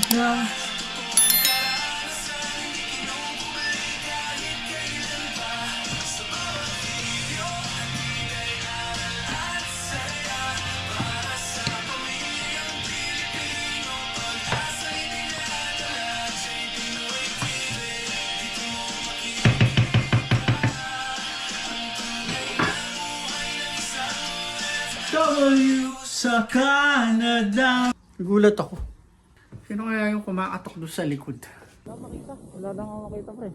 Yeah. W sa Canada. Gulat ako. Sino kaya yung kumakatok doon sa likod? Wala makita. Wala lang ako makita, pre.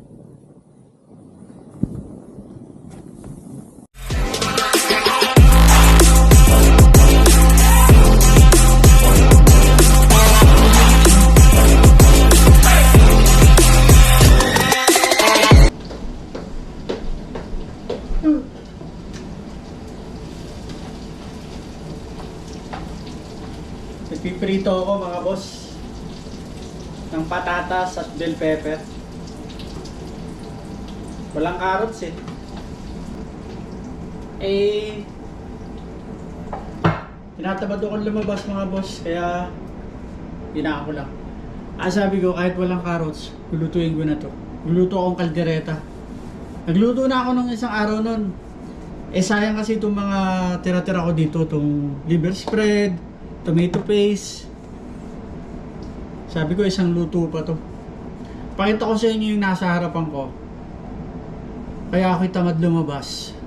Nagpiprito ako mga boss ng patatas at bell pepper. Walang carrots eh. Tinatamad akong lumabas mga boss, kaya ginako lang. Sabi ko kahit walang carrots, lulutuin ko na to. Luluto akong kaldereta. Nagluto na ako ng isang araw nun. Sayang kasi itong mga tira-tira ko dito, itong liver spread, tomato paste. Sabi ko isang luto pa to. Pakita ko sa inyo yung nasa harapan ko. Kaya ako'y tamad lumabas.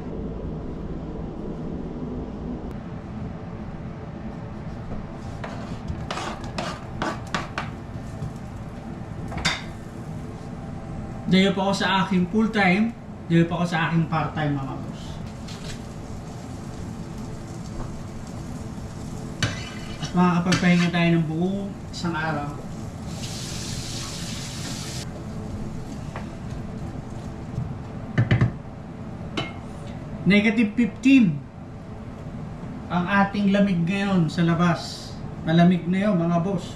Dahil pa ako sa aking full time, dahil pa ako sa aking part time mga boss. Makakapagpahinga tayo ng buong isang araw. -15 ang ating lamig ngayon sa labas. Malamig na yun mga boss.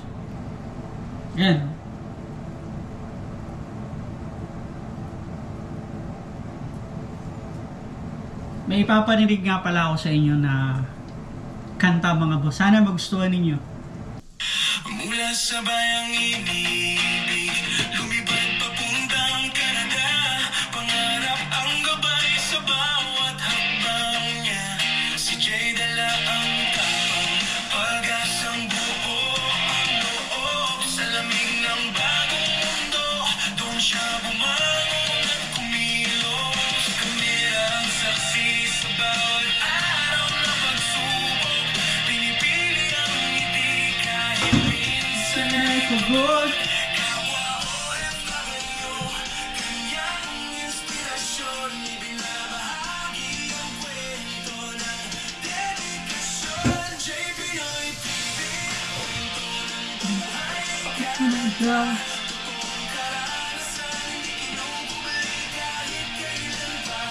Yan. May ipaparinig nga pala ako sa inyo na kanta mga boss. Sana magustuhan ninyo. Mula sa bayang inibig, lumipad papuntang Canada. Pangarap ang gabay sa bawat hakbang niya. Si Jay dala ang tapang, pag-asang buo ang loob. Sa lamig ng bagong mundo, doon siya bumangon at kumilos. Kami ang saksi sa bawat araw na pagsubok. Pinipili ang ngiti kahit minsan ay pagod. Kapwa OFW, kanyang inspirasyon. Ibinabahagi ang kwento ng dedikasyon. Jay Pinoy TV, kwento ng buhay Canada. Totoong karanasan, hindi kinukubli kahit kailan pa.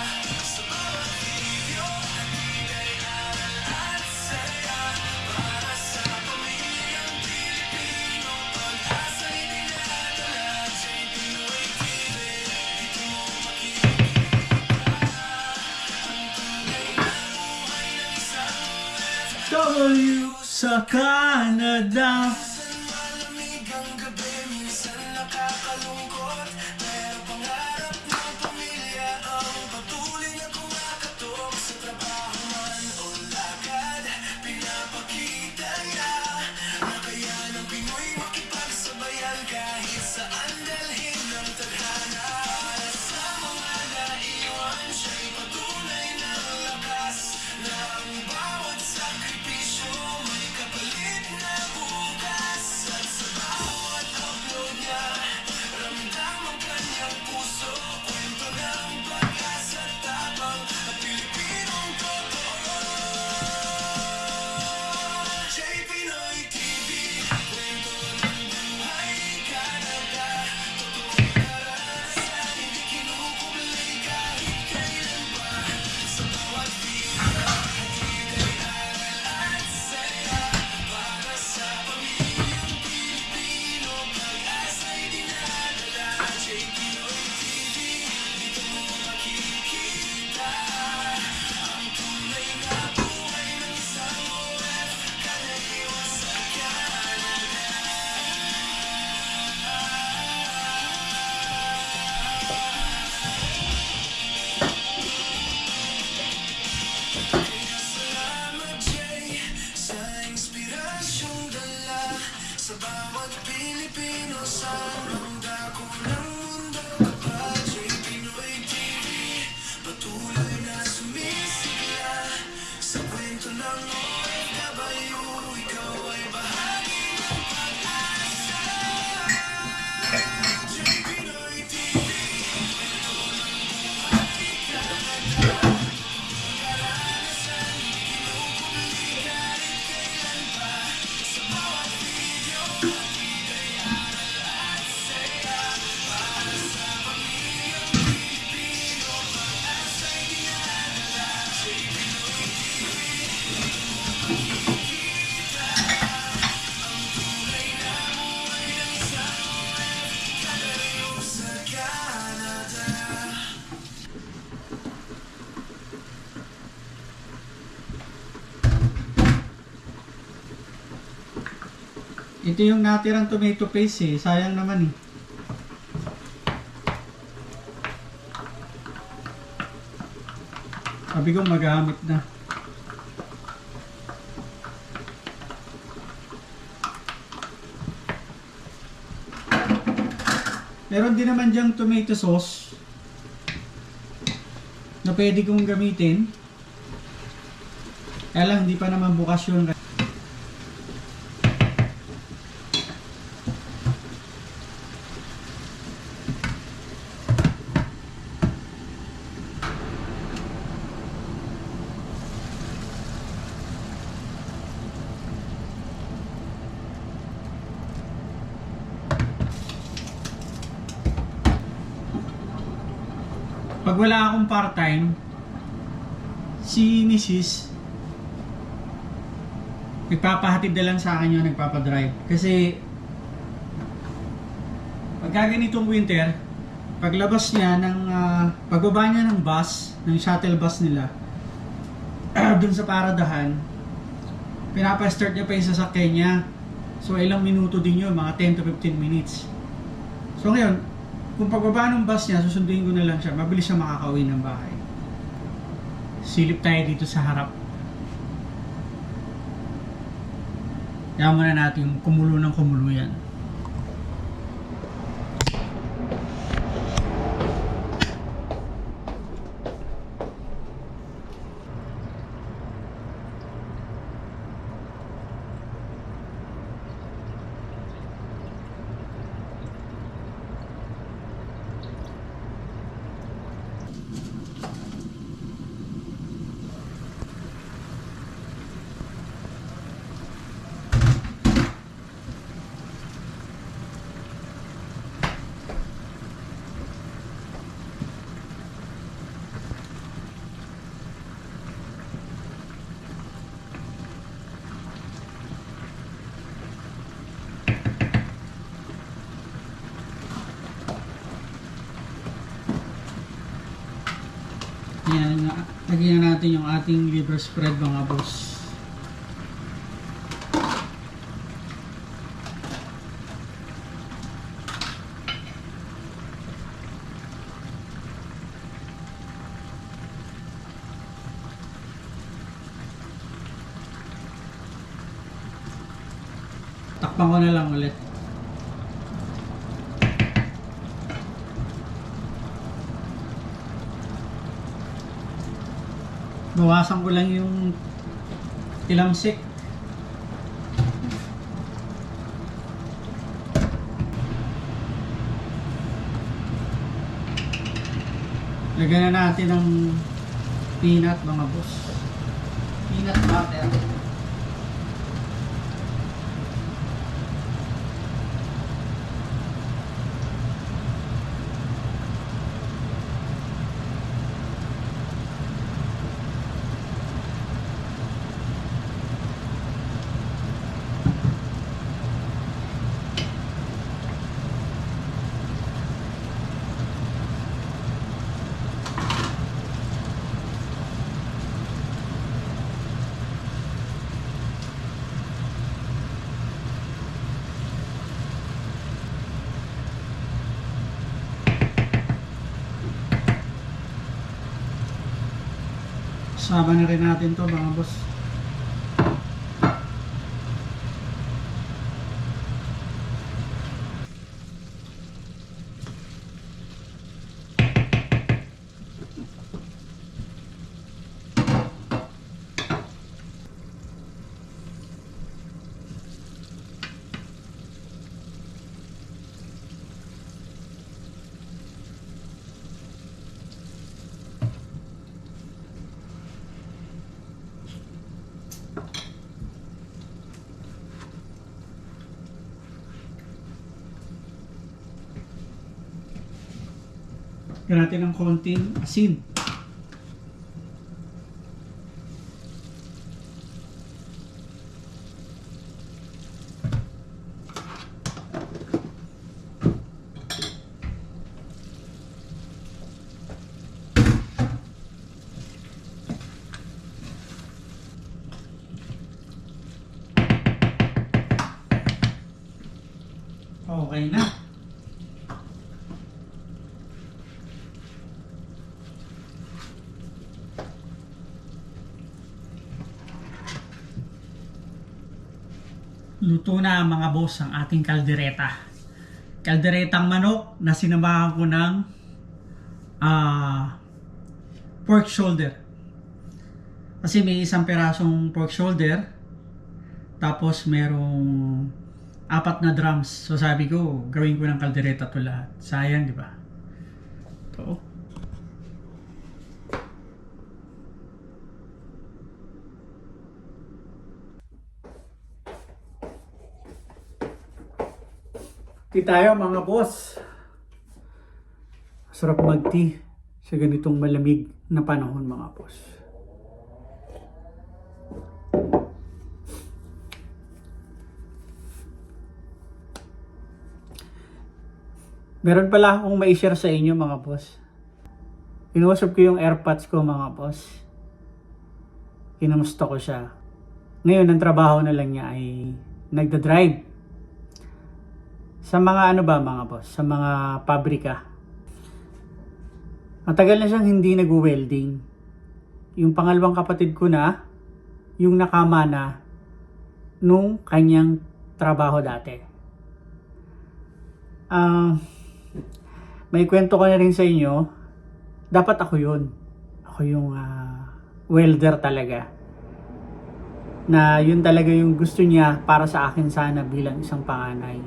Sa bawat video, nagbibigay aral at saya. Para sa pamilyang Pilipino, pag-asa'y dinadala. Jay Pinoy TV, dito mo makikita ang tunay na buhay ng isang W sa Canada. Minsan malamig ang gabi, minsan nakakalungkot. Pero pangarap ng pamilya ang patuloy na kumakatok. Sa trabaho man o lakad, pinapakita niya na kaya ng Pinoy makipagsabayan kahit saan dalhin ng tadhana. Para sa mga naiwan, siya'y patunay ng lakas na ang bawat sakripisyo may kapalit na bukas. bawat Pilipino sa dako ng mundo. Kapag Pinoy TV, patuloy na sumisigla sa kwento ng OFW. Ikaw ay bahagi ng pag-asa. Pinoy TV, kwento ng buhay ikaganda. Karanasan, kinukulit kahit kailan pa. Sa bawat video, hatid ay aral at saya. Para sa pamilyang Pilipino, pag-asa'y dinadala. Siya'y Pinoy TV, makikita ang tunay na buhay ng isang OFW sa Canada. Ito yung natirang tomato paste eh. Sayang naman eh. Sabi ko magamit na. Meron din naman diyang tomato sauce na pwede kong gamitin. Kaya lang hindi pa naman bukas yun. Pag wala akong part-time, si Mrs. nagpapahatid na lang sa akin yun, nagpapadrive. Kasi pagka ganitong winter, paglabas niya ng pagbaba niya ng bus, ng shuttle bus nila, dun sa paradahan, pinapa-start niya pa yung sasakyan niya. So ilang minuto din yun, mga 10 to 15 minutes. So ngayon, kung pagbaba ng bus niya, susunduin ko na lang siya, mabilis siya makakauwi ng bahay. Silip tayo dito sa harap. Kaya muna natin yung kumulo ng kumulo yan. Yan, lagyan na natin yung ating liver spread mga boss. Takpan ko na lang ulit. Bawasan ko lang yung tilamsik. Lagyan na natin ng peanut mga boss. Peanut butter. Sama na rin natin to mga boss. Lagyan natin ng konting asin. Okay na. Luto na mga boss ang ating kaldereta. Kalderetang manok na sinamahan ko ng pork shoulder. Kasi may isang perasong pork shoulder, tapos merong 4 na drums. So sabi ko, gawin ko ng kaldereta to lahat. Sayang, di ba? Ito. Tea tayo mga boss. Sarap mag-tea sa ganitong malamig na panahon mga boss. Meron pala akong ma-share sa inyo mga boss. Inuusap ko yung AirPods ko mga boss. Kinamusta ko siya. Ngayon, ang trabaho na lang niya ay nagda-drive. Sa mga ano ba mga boss? Sa mga pabrika. Matagal na siyang hindi nag-welding. Yung pangalawang kapatid ko na, yung nakama na nung kanyang trabaho dati. May kwento ko na rin sa inyo. Dapat ako yun. Ako yung welder talaga. Na yun talaga yung gusto niya para sa akin sana bilang isang panganay.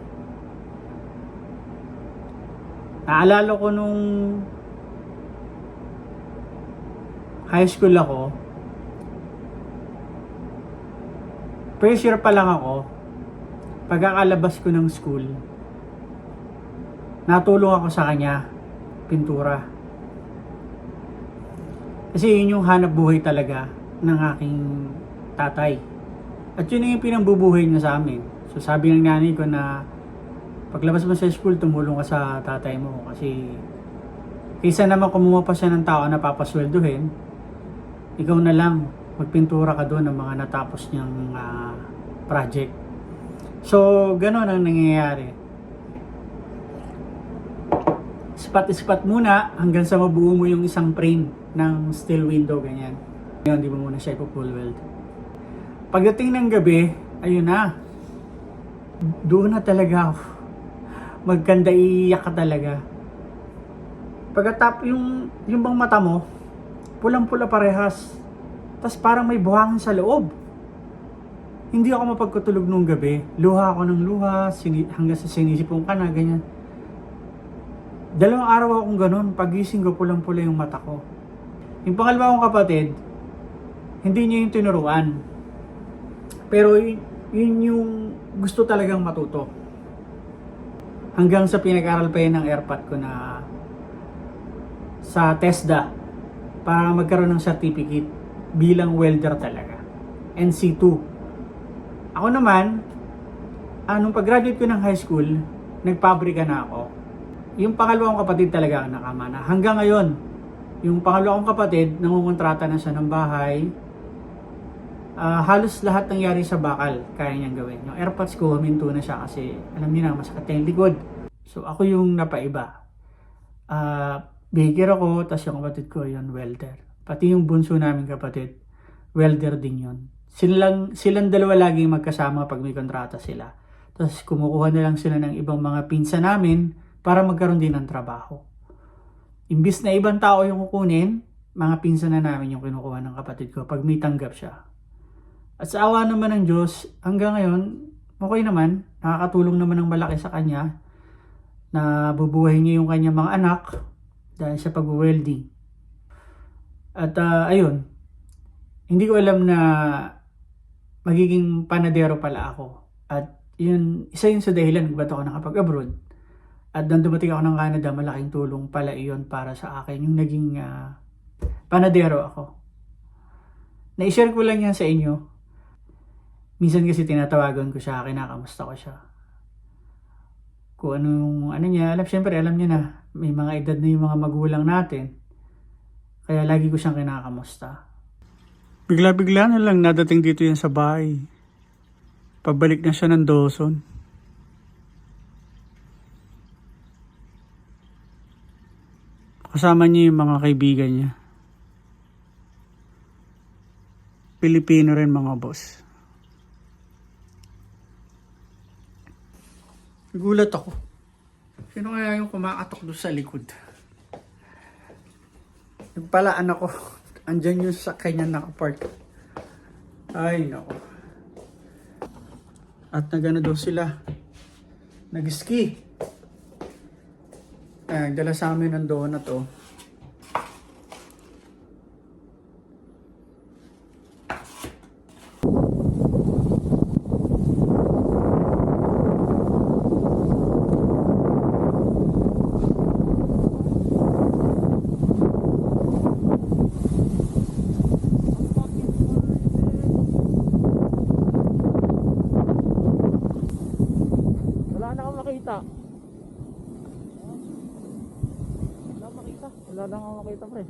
Naalala ko nung high school ako, first year pa lang ako, pagkakalabas ko ng school, natulong ako sa kanya, pintura. Kasi yun yung hanap buhay talaga ng aking tatay. At yun yung pinambubuhay niya sa amin. So sabi ng nanay ko na paglabas mo sa school, tumulong ka sa tatay mo kasi kaysa naman kumuha pa siya ng tao na papasweldohin, ikaw na lang, magpintura ka doon ng mga natapos niyang project. So, gano'n ang nangyayari. Ispat-ispat muna hanggang sa mabuo mo yung isang frame ng steel window, ganyan. Ngayon, di mo muna siya ipo-full weld. Pagdating ng gabi, ayun na. Doon na talaga ako. Magkanda, iiyak ka talaga. Pagkatap yung bang mata mo, pulang-pula parehas. Tas parang may buhangin sa loob. Hindi ako mapagkatulog nung gabi. Luha ako ng luha, hanggang sa sinisipong ka na, ganyan. 2 araw akong ganun. Pagising ko, pulang-pula yung mata ko. Yung pangalawa kong kapatid, hindi niya yung tinuruan. Pero yun yung gusto talagang matuto. Hanggang sa pinag-aral pa yun ng AirPod ko na sa TESDA para magkaroon ng certificate bilang welder talaga. NC2. Ako naman, nung pag-graduate ko ng high school, nagpabrika na ako. Yung pangalawang kapatid talaga ang nakama na. Hanggang ngayon, yung pangalawang kapatid, nangungontrata na siya ng bahay. Halos lahat nangyari sa bakal, kaya niyang gawin. Yung AirPods ko, huminto na siya kasi alam niyo na, masakit na yung likod. So ako yung napaiba. Baker ako, tapos yung kapatid ko, yun, welder. Pati yung bunso namin kapatid, welder din yun. Silang dalawa lagi magkasama pag may kontrata sila. Tapos kumukuha na lang sila ng ibang mga pinsa namin para magkaroon din ng trabaho. Imbis na ibang tao yung kukunin, mga pinsa na namin yung kinukuha ng kapatid ko pag may tanggap siya. At sa awa naman ng Diyos, hanggang ngayon, okay naman, nakakatulong naman ng malaki sa kanya na bubuhay niya yung kanyang mga anak dahil sa pag-welding. At ayun, hindi ko alam na magiging panadero pala ako. At yun, isa yun sa dahilan kung ba't ako nakapag-abroad. At nang dumating ako ng Canada, malaking tulong pala iyon para sa akin. Yung naging panadero ako. Na-share ko lang yan sa inyo. Minsan kasi tinatawagan ko siya, kinakamusta ko siya. Kung anong ano niya, syempre alam niya na may mga edad na yung mga magulang natin. Kaya lagi ko siyang kinakamusta. Bigla-bigla na lang nadating dito yan sa bahay. Pabalik na siya ng Dawson. Kasama niya yung mga kaibigan niya. Pilipino rin mga boss. Gulat ako. Sino kaya yung kumakatok doon sa likod? Yung pala anak ko, andyan yung sa kanya nakapark. Ay nako. At nagano daw sila. Nag-ski. Ay, nagdala sa amin ng donut oh. Wala na akong makita. Wala na akong makita pre.